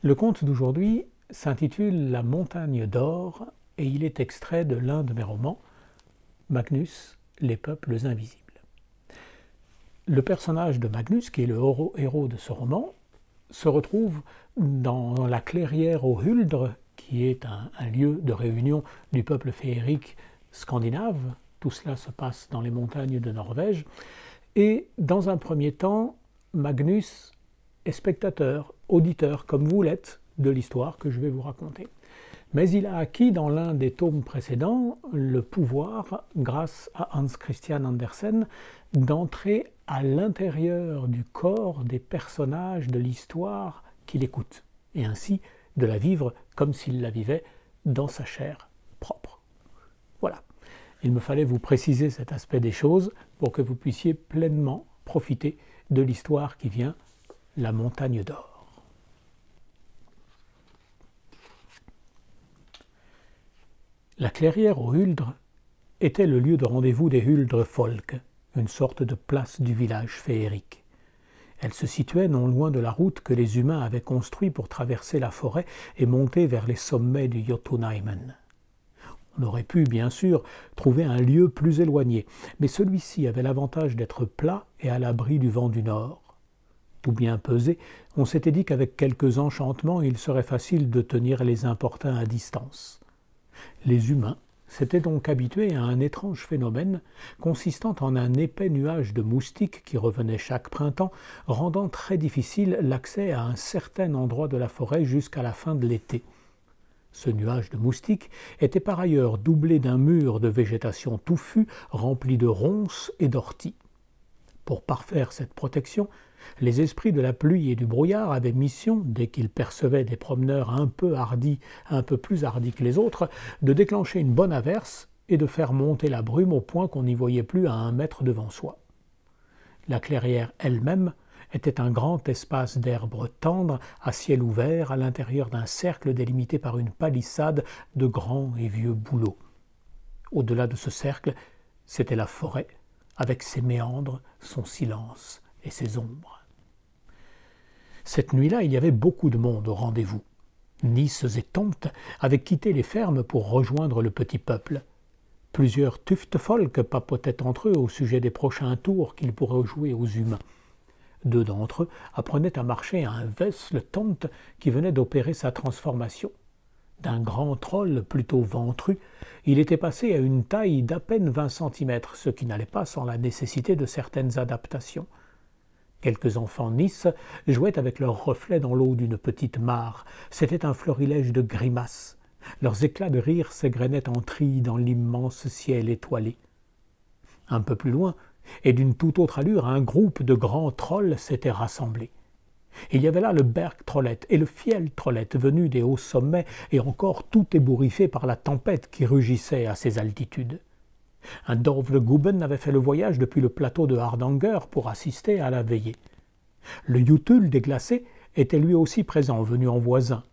Le conte d'aujourd'hui s'intitule La montagne d'or et il est extrait de l'un de mes romans, Magnus, les peuples invisibles. Le personnage de Magnus, qui est le héros de ce roman, se retrouve dans la clairière au Huldre, qui est un lieu de réunion du peuple féerique scandinave. Tout cela se passe dans les montagnes de Norvège. Et dans un premier temps, Magnus est spectateur, auditeur, comme vous l'êtes, de l'histoire que je vais vous raconter. Mais il a acquis dans l'un des tomes précédents le pouvoir, grâce à Hans Christian Andersen, d'entrer à l'intérieur du corps des personnages de l'histoire qu'il écoute, et ainsi de la vivre comme s'il la vivait dans sa chair propre. Voilà, il me fallait vous préciser cet aspect des choses pour que vous puissiez pleinement profiter de l'histoire qui vient, La montagne d'or. La clairière au Huldre était le lieu de rendez-vous des Huldre Folk, une sorte de place du village féerique. Elle se situait non loin de la route que les humains avaient construite pour traverser la forêt et monter vers les sommets du Jotunheimen. On aurait pu, bien sûr, trouver un lieu plus éloigné, mais celui-ci avait l'avantage d'être plat et à l'abri du vent du nord. Tout bien pesé, on s'était dit qu'avec quelques enchantements, il serait facile de tenir les importuns à distance. Les humains s'étaient donc habitués à un étrange phénomène consistant en un épais nuage de moustiques qui revenait chaque printemps, rendant très difficile l'accès à un certain endroit de la forêt jusqu'à la fin de l'été. Ce nuage de moustiques était par ailleurs doublé d'un mur de végétation touffue rempli de ronces et d'orties. Pour parfaire cette protection, les esprits de la pluie et du brouillard avaient mission, dès qu'ils percevaient des promeneurs un peu plus hardis que les autres, de déclencher une bonne averse et de faire monter la brume au point qu'on n'y voyait plus à 1 mètre devant soi. La clairière elle-même était un grand espace d'herbe tendre à ciel ouvert à l'intérieur d'un cercle délimité par une palissade de grands et vieux bouleaux. Au-delà de ce cercle, c'était la forêt, avec ses méandres, son silence et ses ombres. Cette nuit-là, il y avait beaucoup de monde au rendez-vous. Nices et Tomtes avaient quitté les fermes pour rejoindre le petit peuple. Plusieurs Tuftefolk papotaient entre eux au sujet des prochains tours qu'ils pourraient jouer aux humains. 2 d'entre eux apprenaient à marcher à un Vesle Tomte qui venait d'opérer sa transformation. D'un grand troll plutôt ventru, il était passé à une taille d'à peine 20 cm, ce qui n'allait pas sans la nécessité de certaines adaptations. Quelques enfants Nice jouaient avec leurs reflets dans l'eau d'une petite mare. C'était un florilège de grimaces. Leurs éclats de rire s'égrenaient en trilles dans l'immense ciel étoilé. Un peu plus loin, et d'une toute autre allure, un groupe de grands trolls s'était rassemblé. Il y avait là le Bergtrollett et le Fjelltrollett venus des hauts sommets et encore tout ébouriffé par la tempête qui rugissait à ces altitudes. Un Dovleguben avait fait le voyage depuis le plateau de Hardanger pour assister à la veillée. Le Jutul déglacé était lui aussi présent, venu en voisin.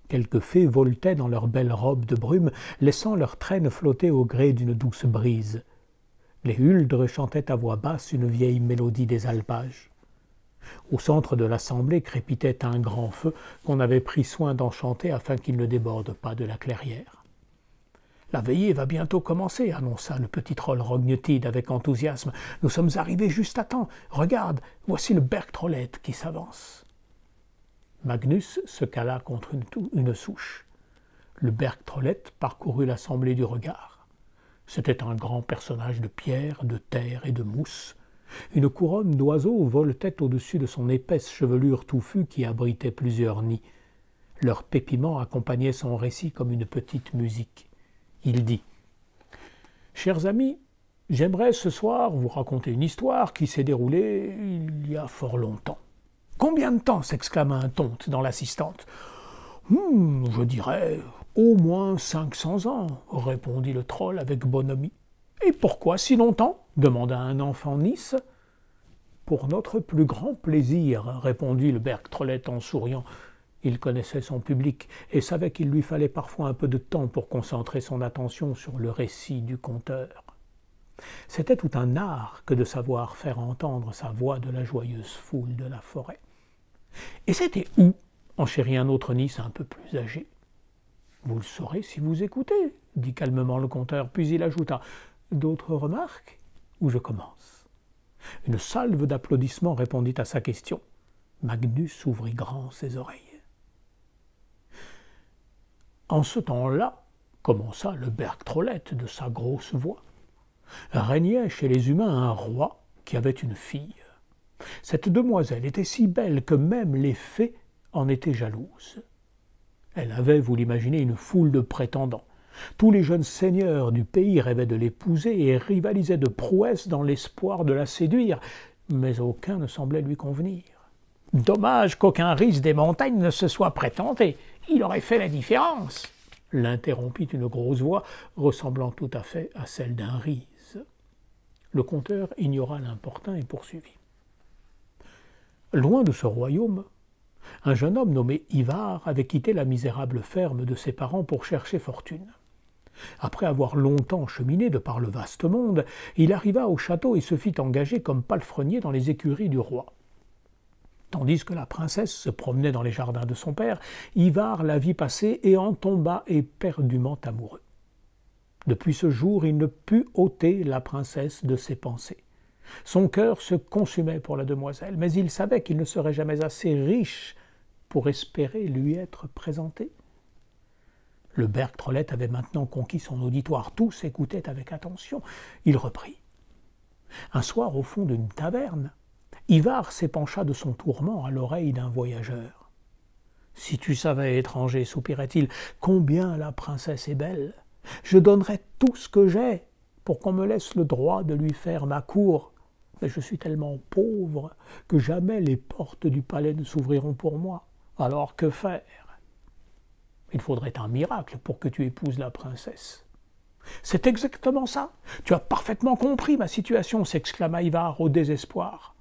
Quelques fées voletaient dans leurs belles robes de brume, laissant leurs traînes flotter au gré d'une douce brise. Les Huldres chantaient à voix basse une vieille mélodie des alpages. Au centre de l'assemblée crépitait un grand feu qu'on avait pris soin d'enchanter afin qu'il ne déborde pas de la clairière. « La veillée va bientôt commencer, » annonça le petit troll Rognetid avec enthousiasme. « Nous sommes arrivés juste à temps. Regarde, voici le Bergtrollett qui s'avance. » Magnus se cala contre une souche. Le Bergtrollett parcourut l'assemblée du regard. C'était un grand personnage de pierre, de terre et de mousse. Une couronne d'oiseaux voltait au-dessus de son épaisse chevelure touffue qui abritait plusieurs nids. Leur pépiment accompagnait son récit comme une petite musique. Il dit « Chers amis, j'aimerais ce soir vous raconter une histoire qui s'est déroulée il y a fort longtemps. »« Combien de temps » s'exclama un Tomte dans l'assistante. « Je dirais au moins 500 ans, » répondit le troll avec bonhomie. « Et pourquoi si longtemps » demanda un enfant Nice. « Pour notre plus grand plaisir, » répondit le Bergtrollett en souriant. Il connaissait son public et savait qu'il lui fallait parfois un peu de temps pour concentrer son attention sur le récit du conteur. C'était tout un art que de savoir faire entendre sa voix de la joyeuse foule de la forêt. « Et c'était où » enchérit un autre Nice un peu plus âgé. « Vous le saurez si vous écoutez, » dit calmement le conteur, puis il ajouta « D'autres remarques ou je commence ?» Une salve d'applaudissements répondit à sa question. Magnus ouvrit grand ses oreilles. En ce temps-là, commença le Bergtrollette de sa grosse voix, régnait chez les humains un roi qui avait une fille. Cette demoiselle était si belle que même les fées en étaient jalouses. Elle avait, vous l'imaginez, une foule de prétendants. Tous les jeunes seigneurs du pays rêvaient de l'épouser et rivalisaient de prouesses dans l'espoir de la séduire, mais aucun ne semblait lui convenir. « Dommage qu'aucun riche des montagnes ne se soit prétenté, il aurait fait la différence !» l'interrompit une grosse voix ressemblant tout à fait à celle d'un rise. Le conteur ignora l'importun et poursuivit. Loin de ce royaume, un jeune homme nommé Ivar avait quitté la misérable ferme de ses parents pour chercher fortune. Après avoir longtemps cheminé de par le vaste monde, il arriva au château et se fit engager comme palefrenier dans les écuries du roi. Tandis que la princesse se promenait dans les jardins de son père, Ivar la vit passer et en tomba éperdument amoureux. Depuis ce jour, il ne put ôter la princesse de ses pensées. Son cœur se consumait pour la demoiselle, mais il savait qu'il ne serait jamais assez riche pour espérer lui être présenté. Le Bergtrollette avait maintenant conquis son auditoire, tous écoutaient avec attention. Il reprit. Un soir, au fond d'une taverne, Ivar s'épancha de son tourment à l'oreille d'un voyageur. « Si tu savais, étranger, soupirait-il, combien la princesse est belle, je donnerais tout ce que j'ai pour qu'on me laisse le droit de lui faire ma cour. Mais je suis tellement pauvre que jamais les portes du palais ne s'ouvriront pour moi. Alors que faire? Il faudrait un miracle pour que tu épouses la princesse. » « C'est exactement ça. Tu as parfaitement compris ma situation, » s'exclama Ivar au désespoir.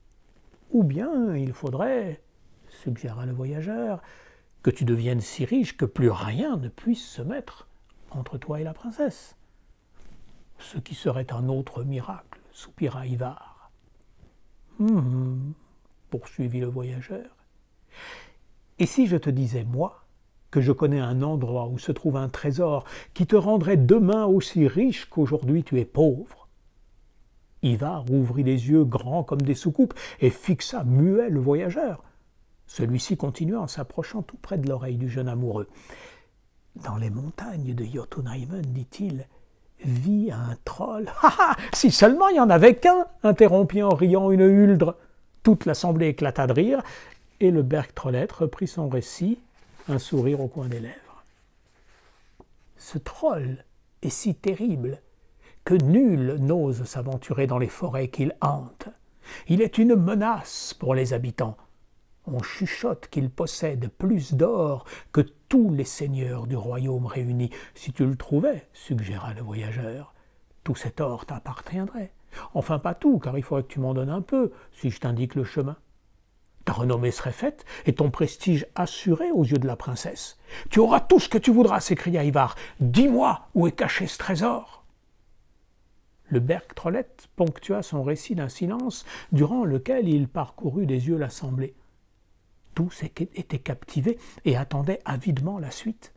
« Ou bien il faudrait, » suggéra le voyageur, « que tu deviennes si riche que plus rien ne puisse se mettre entre toi et la princesse. » « Ce qui serait un autre miracle, » soupira Ivar. Poursuivit le voyageur. « Et si je te disais, moi, que je connais un endroit où se trouve un trésor qui te rendrait demain aussi riche qu'aujourd'hui tu es pauvre ?» Ivar ouvrit les yeux grands comme des soucoupes et fixa muet le voyageur. Celui-ci continua en s'approchant tout près de l'oreille du jeune amoureux. « Dans les montagnes de Jotunheimen, dit-il, vit un troll. »« Ah, si seulement il n'y en avait qu'un !» interrompit en riant une huldre. Toute l'assemblée éclata de rire, et le Bergtrollette reprit son récit, un sourire au coin des lèvres. « Ce troll est si terrible que nul n'ose s'aventurer dans les forêts qu'il hante. Il est une menace pour les habitants. On chuchote qu'il possède plus d'or que tous les seigneurs du royaume réunis. Si tu le trouvais, suggéra le voyageur, tout cet or t'appartiendrait. Enfin pas tout, car il faudrait que tu m'en donnes un peu, si je t'indique le chemin. Ta renommée serait faite et ton prestige assuré aux yeux de la princesse. Tu auras tout ce que tu voudras, s'écria Ivar. Dis-moi où est caché ce trésor. Le Bergtrollette ponctua son récit d'un silence durant lequel il parcourut des yeux l'assemblée. Tous étaient captivés et attendaient avidement la suite.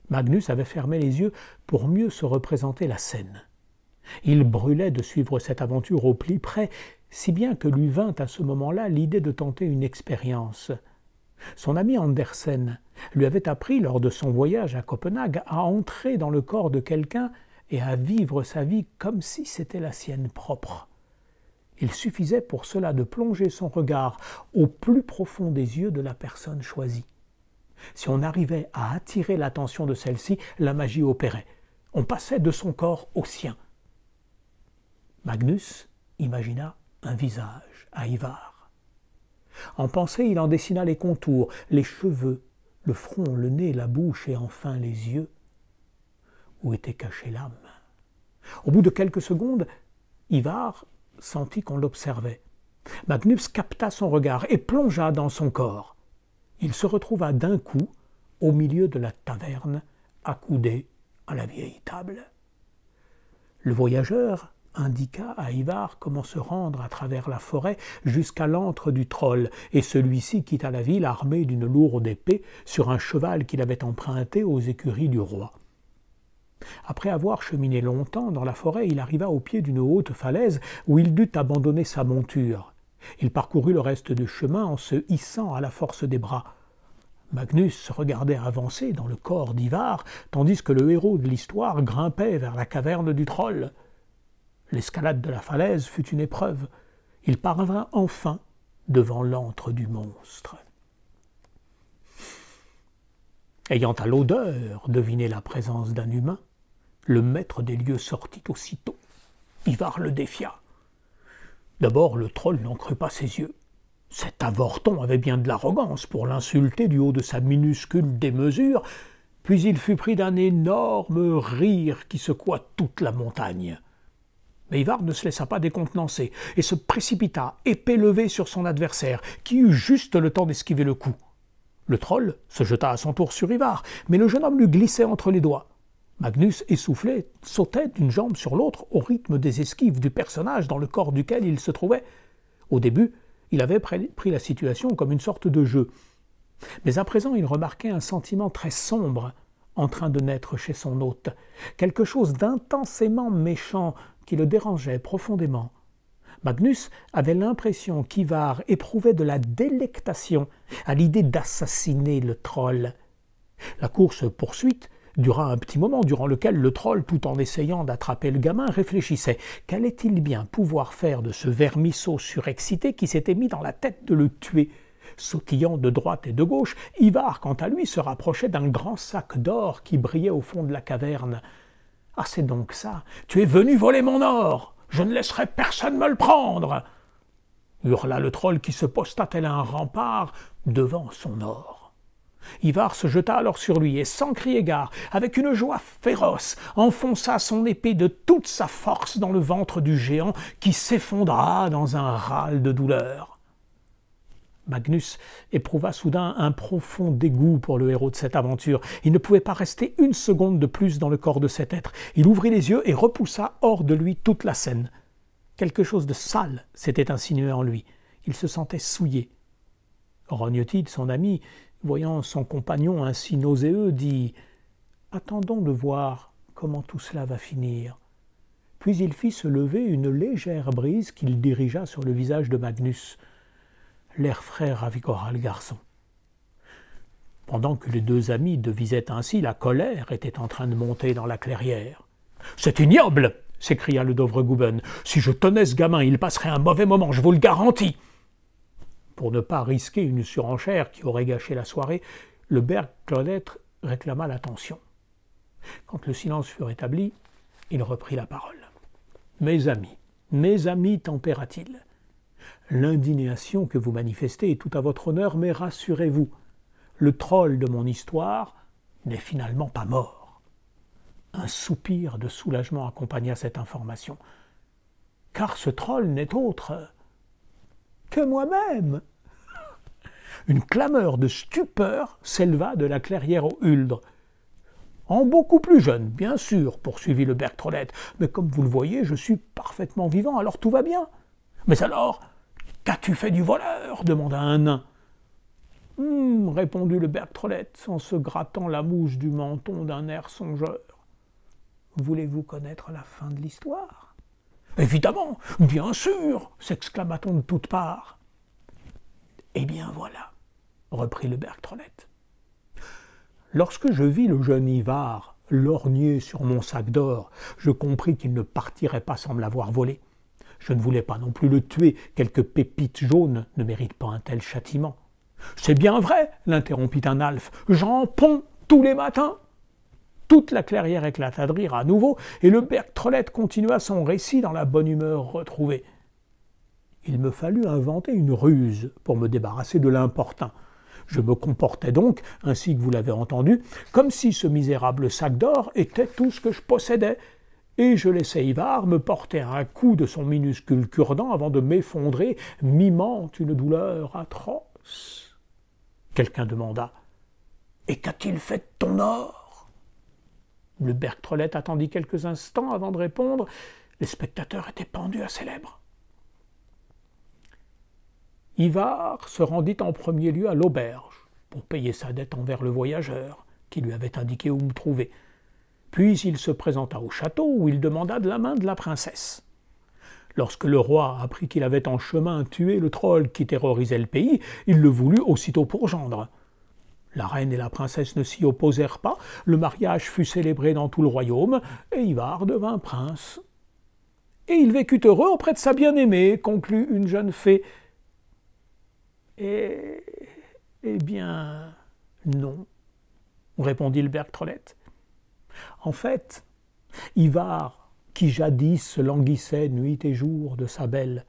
Magnus avait fermé les yeux pour mieux se représenter la scène. Il brûlait de suivre cette aventure au plus près, si bien que lui vint à ce moment-là l'idée de tenter une expérience. Son ami Andersen lui avait appris lors de son voyage à Copenhague à entrer dans le corps de quelqu'un et à vivre sa vie comme si c'était la sienne propre. Il suffisait pour cela de plonger son regard au plus profond des yeux de la personne choisie. Si on arrivait à attirer l'attention de celle-ci, la magie opérait. On passait de son corps au sien. Magnus imagina un visage à Ivar. En pensée, il en dessina les contours, les cheveux, le front, le nez, la bouche et enfin les yeux. Où était cachée l'âme? Au bout de quelques secondes, Ivar sentit qu'on l'observait. Magnus capta son regard et plongea dans son corps. Il se retrouva d'un coup au milieu de la taverne, accoudé à la vieille table. Le voyageur indiqua à Ivar comment se rendre à travers la forêt jusqu'à l'antre du troll, et celui-ci quitta la ville armé d'une lourde épée sur un cheval qu'il avait emprunté aux écuries du roi. Après avoir cheminé longtemps dans la forêt, il arriva au pied d'une haute falaise où il dut abandonner sa monture. Il parcourut le reste du chemin en se hissant à la force des bras. Magnus regardait avancer dans le corps d'Ivar, tandis que le héros de l'histoire grimpait vers la caverne du troll. L'escalade de la falaise fut une épreuve. Il parvint enfin devant l'antre du monstre. Ayant à l'odeur deviné la présence d'un humain, le maître des lieux sortit aussitôt. Ivar le défia. D'abord, le troll n'en crut pas ses yeux. Cet avorton avait bien de l'arrogance pour l'insulter du haut de sa minuscule démesure, puis il fut pris d'un énorme rire qui secoua toute la montagne. Mais Ivar ne se laissa pas décontenancer et se précipita, épée levée sur son adversaire, qui eut juste le temps d'esquiver le coup. Le troll se jeta à son tour sur Ivar, mais le jeune homme lui glissait entre les doigts. Magnus, essoufflé, sautait d'une jambe sur l'autre au rythme des esquives du personnage dans le corps duquel il se trouvait. Au début, il avait pris la situation comme une sorte de jeu. Mais à présent, il remarquait un sentiment très sombre en train de naître chez son hôte, quelque chose d'intensément méchant qui le dérangeait profondément. Magnus avait l'impression qu'Ivar éprouvait de la délectation à l'idée d'assassiner le troll. La course-poursuite dura un petit moment, durant lequel le troll, tout en essayant d'attraper le gamin, réfléchissait. Qu'allait-il bien pouvoir faire de ce vermisseau surexcité qui s'était mis dans la tête de le tuer? Sautillant de droite et de gauche, Ivar, quant à lui, se rapprochait d'un grand sac d'or qui brillait au fond de la caverne. « Ah, c'est donc ça! Tu es venu voler mon or! Je ne laisserai personne me le prendre !» hurla le troll qui se posta tel un rempart devant son or. Ivar se jeta alors sur lui et, sans crier gare, avec une joie féroce, enfonça son épée de toute sa force dans le ventre du géant qui s'effondra dans un râle de douleur. Magnus éprouva soudain un profond dégoût pour le héros de cette aventure. Il ne pouvait pas rester une seconde de plus dans le corps de cet être. Il ouvrit les yeux et repoussa hors de lui toute la scène. Quelque chose de sale s'était insinué en lui. Il se sentait souillé. Rognotide, son ami, voyant son compagnon ainsi nauséeux, dit « Attendons de voir comment tout cela va finir. » Puis il fit se lever une légère brise qu'il dirigea sur le visage de Magnus. L'air frais ravigora le garçon. Pendant que les deux amis devisaient ainsi, la colère était en train de monter dans la clairière. « C'est ignoble !» s'écria le Dovreguben. « Si je tenais ce gamin, il passerait un mauvais moment, je vous le garantis !» Pour ne pas risquer une surenchère qui aurait gâché la soirée, le Bergtroll réclama l'attention. Quand le silence fut rétabli, il reprit la parole. « mes amis, tempéra-t-il, l'indignation que vous manifestez est tout à votre honneur, mais rassurez-vous, le troll de mon histoire n'est finalement pas mort. » Un soupir de soulagement accompagna cette information. « Car ce troll n'est autre que moi-même !» Une clameur de stupeur s'éleva de la clairière aux Huldres. « En beaucoup plus jeune, bien sûr, poursuivit le Bergtroll, mais comme vous le voyez, je suis parfaitement vivant, alors tout va bien. Mais alors, qu'as-tu fait du voleur » demanda un nain. « répondit le Bergtroll en se grattant la mouche du menton d'un air songeur. « Voulez-vous connaître la fin de l'histoire ?»« Évidemment, bien sûr !» s'exclama-t-on de toutes parts. « Eh bien voilà, » reprit le Bergtroll. « Lorsque je vis le jeune Ivar lorgner sur mon sac d'or, je compris qu'il ne partirait pas sans me l'avoir volé. Je ne voulais pas non plus le tuer, quelques pépites jaunes ne méritent pas un tel châtiment. »« C'est bien vrai, » l'interrompit un alfe, « j'en ponds tous les matins. » Toute la clairière éclata de rire à nouveau, et le Bergtroll continua son récit dans la bonne humeur retrouvée. Il me fallut inventer une ruse pour me débarrasser de l'importun. Je me comportais donc, ainsi que vous l'avez entendu, comme si ce misérable sac d'or était tout ce que je possédais, et je laissais Ivar me porter un coup de son minuscule cure-dent avant de m'effondrer, mimant une douleur atroce. Quelqu'un demanda « Et qu'a-t-il fait de ton or ?» Le Bergtroll attendit quelques instants avant de répondre Les spectateurs étaient pendus à ses lèvres. Ivar se rendit en premier lieu à l'auberge pour payer sa dette envers le voyageur qui lui avait indiqué où me trouver. Puis il se présenta au château où il demanda de la main de la princesse. Lorsque le roi apprit qu'il avait en chemin tué le troll qui terrorisait le pays, il le voulut aussitôt pour gendre. La reine et la princesse ne s'y opposèrent pas, le mariage fut célébré dans tout le royaume, et Ivar devint prince. Et il vécut heureux auprès de sa bien-aimée, conclut une jeune fée. Eh bien, non, répondit le Bergtrollette. En fait, Ivar, qui jadis se languissait nuit et jour de sa belle,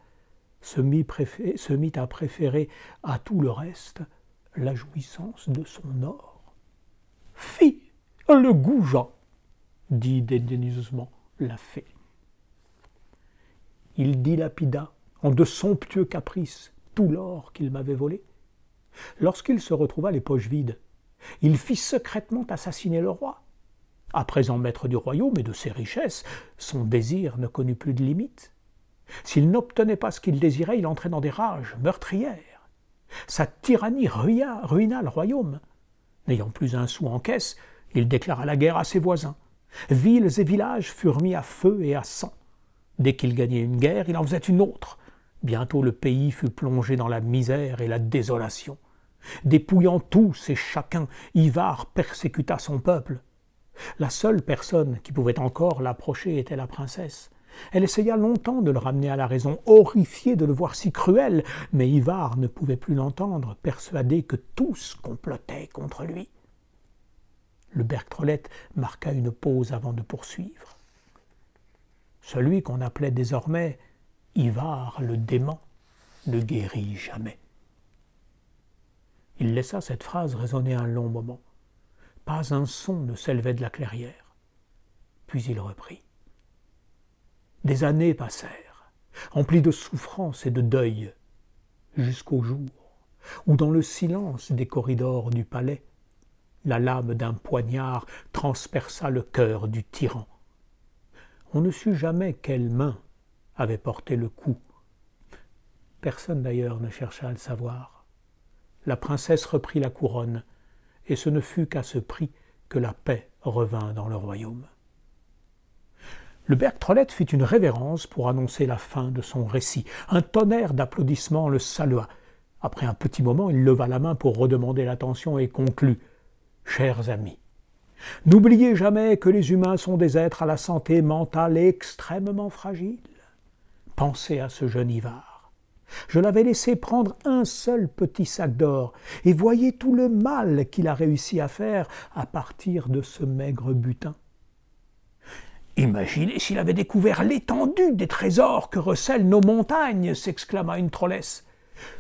se mit à préférer à tout le reste la jouissance de son or. « Fi, le goujat !» dit dédaigneusement la fée. Il dilapida en de somptueux caprices tout l'or qu'il m'avait volé. Lorsqu'il se retrouva les poches vides, il fit secrètement assassiner le roi. À présent maître du royaume et de ses richesses, son désir ne connut plus de limite. S'il n'obtenait pas ce qu'il désirait, il entrait dans des rages meurtrières. Sa tyrannie ruina le royaume. N'ayant plus un sou en caisse, il déclara la guerre à ses voisins. Villes et villages furent mis à feu et à sang. Dès qu'il gagnait une guerre, il en faisait une autre. Bientôt le pays fut plongé dans la misère et la désolation. Dépouillant tous et chacun, Ivar persécuta son peuple. La seule personne qui pouvait encore l'approcher était la princesse. Elle essaya longtemps de le ramener à la raison, horrifiée de le voir si cruel, mais Ivar ne pouvait plus l'entendre, persuadé que tous complotaient contre lui. Le Bergtrollette marqua une pause avant de poursuivre. Celui qu'on appelait désormais Ivar le dément ne guérit jamais. Il laissa cette phrase résonner un long moment. Pas un son ne s'élevait de la clairière. Puis il reprit. Des années passèrent, emplies de souffrance et de deuil, jusqu'au jour où, dans le silence des corridors du palais, la lame d'un poignard transperça le cœur du tyran. On ne sut jamais quelle main avait porté le coup. Personne d'ailleurs ne chercha à le savoir. La princesse reprit la couronne, et ce ne fut qu'à ce prix que la paix revint dans le royaume. Le Bergtrollette fit une révérence pour annoncer la fin de son récit. Un tonnerre d'applaudissements le salua. Après un petit moment, il leva la main pour redemander l'attention et conclut. « Chers amis, n'oubliez jamais que les humains sont des êtres à la santé mentale extrêmement fragile. Pensez à ce jeune Ivar. Je l'avais laissé prendre un seul petit sac d'or, et voyez tout le mal qu'il a réussi à faire à partir de ce maigre butin. Imaginez s'il avait découvert l'étendue des trésors que recèlent nos montagnes, s'exclama une trollesse.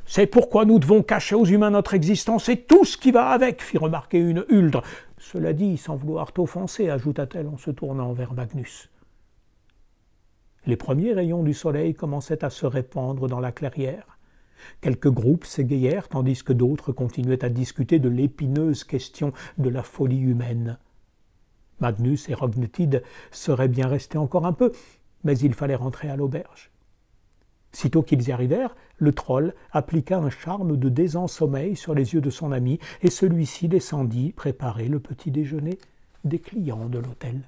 C'est pourquoi nous devons cacher aux humains notre existence et tout ce qui va avec, fit remarquer une huldre. Cela dit, sans vouloir t'offenser, ajouta-t-elle en se tournant vers Magnus. Les premiers rayons du soleil commençaient à se répandre dans la clairière. Quelques groupes s'égayèrent, tandis que d'autres continuaient à discuter de l'épineuse question de la folie humaine. Magnus et Rognetide seraient bien restés encore un peu, mais il fallait rentrer à l'auberge. Sitôt qu'ils y arrivèrent, le troll appliqua un charme de désensommeil sur les yeux de son ami, et celui-ci descendit préparer le petit déjeuner des clients de l'hôtel.